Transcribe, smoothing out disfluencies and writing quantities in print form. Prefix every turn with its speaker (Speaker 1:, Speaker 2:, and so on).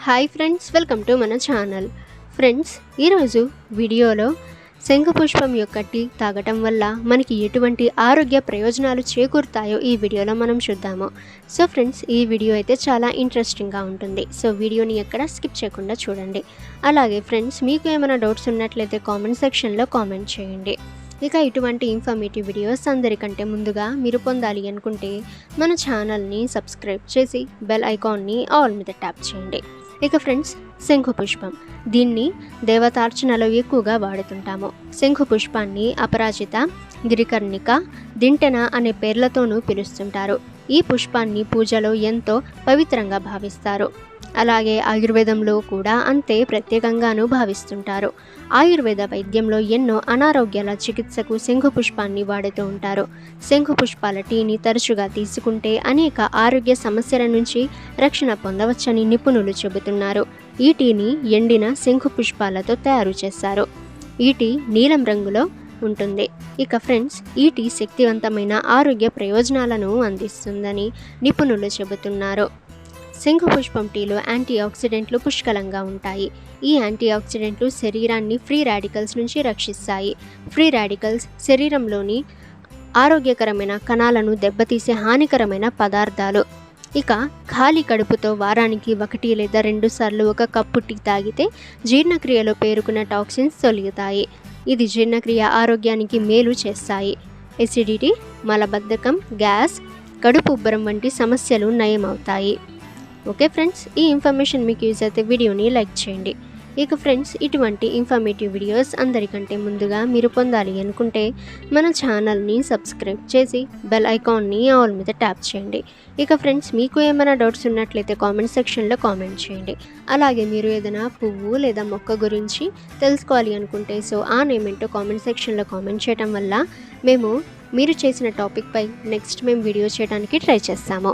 Speaker 1: Hi friends, welcome to మన channel. Friends, ఈరోజు వీడియోలో శంఖపుష్పం యొక్క టీ తాగటం వల్ల మనకి ఎటువంటి ఆరోగ్య ప్రయోజనాలు చేకూరుతాయో ఈ వీడియోలో మనం చూద్దాము. సో ఫ్రెండ్స్, ఈ వీడియో అయితే చాలా ఇంట్రెస్టింగ్గా ఉంటుంది. సో వీడియోని ఎక్కడ స్కిప్ చేయకుండా చూడండి. అలాగే ఫ్రెండ్స్, మీకు ఏమైనా డౌట్స్ ఉన్నట్లయితే కామెంట్ సెక్షన్లో కామెంట్ చేయండి. ఇక ఇటువంటి ఇన్ఫర్మేటివ్ వీడియోస్ అందరికంటే ముందుగా మీరు పొందాలి అనుకుంటే మన ఛానల్ని సబ్స్క్రైబ్ చేసి బెల్ ఐకాన్ని ఆల్ మీద ట్యాప్ చేయండి. ఇక ఫ్రెండ్స్, శంఖపుష్పం, దీన్ని దేవతార్చనలో ఎక్కువగా వాడుతుంటాము. శంఖపుష్పాన్ని అపరాజిత, గిరికర్ణిక, దింటెన అనే పేర్లతోనూ పిలుస్తుంటారు. ఈ పుష్పాన్ని పూజలో ఎంతో పవిత్రంగా భావిస్తారు. అలాగే ఆయుర్వేదంలో కూడా అంతే ప్రత్యేకంగానూ భావిస్తుంటారు. ఆయుర్వేద వైద్యంలో ఎన్నో అనారోగ్యాల చికిత్సకు శంఖపుష్పాన్ని వాడుతూ ఉంటారు. శంఖపుష్పాల టీని తరచుగా తీసుకుంటే అనేక ఆరోగ్య సమస్యల నుంచి రక్షణ పొందవచ్చని నిపుణులు చెబుతున్నారు. ఈ టీని ఎండిన శంఖపుష్పాలతో తయారు చేస్తారు. ఈ టీ నీలం రంగులో ఉంటుంది. ఇక ఫ్రెండ్స్, ఈ టీ శక్తివంతమైన ఆరోగ్య ప్రయోజనాలను అందిస్తుందని నిపుణులు చెబుతున్నారు. శంఖపుష్పం టీలో యాంటీ ఆక్సిడెంట్లు పుష్కలంగా ఉంటాయి. ఈ యాంటీ ఆక్సిడెంట్లు శరీరాన్ని ఫ్రీ రాడికల్స్ నుంచి రక్షిస్తాయి. ఫ్రీ రాడికల్స్ శరీరంలోని ఆరోగ్యకరమైన కణాలను దెబ్బతీసే హానికరమైన పదార్థాలు. ఇక ఖాళీ కడుపుతో వారానికి 1 లేదా 2 సార్లు 1 కప్పు టీ తాగితే జీర్ణక్రియలో పేరుకున్న టాక్సిన్స్ తొలగుతాయి. ఇది జీర్ణక్రియ ఆరోగ్యానికి మేలు చేస్తాయి. ఎసిడిటీ, మలబద్ధకం, గ్యాస్, కడుపు ఉబ్బరం వంటి సమస్యలు నయమవుతాయి. ఓకే ఫ్రెండ్స్, ఈ ఇన్ఫర్మేషన్ మీకు యూజ్ అయితే వీడియోని లైక్ చేయండి. ఇక ఫ్రెండ్స్, ఇటువంటి ఇన్ఫర్మేటివ్ వీడియోస్ అందరికంటే ముందుగా మీరు పొందాలి అనుకుంటే మన ఛానల్ని సబ్స్క్రైబ్ చేసి బెల్ ఐకాన్ని ఆల్ మీద ట్యాప్ చేయండి. ఇక ఫ్రెండ్స్, మీకు ఏమైనా డౌట్స్ ఉన్నట్లయితే కామెంట్ సెక్షన్లో కామెంట్ చేయండి. అలాగే మీరు ఏదైనా పువ్వు లేదా మొక్క గురించి తెలుసుకోవాలి అనుకుంటే సో ఆ నేమ్ ఏంటో కామెంట్ సెక్షన్లో కామెంట్ చేయడం వల్ల మీరు చేసిన టాపిక్ పై నెక్స్ట్ మేము వీడియో చేయడానికి ట్రై చేస్తాము.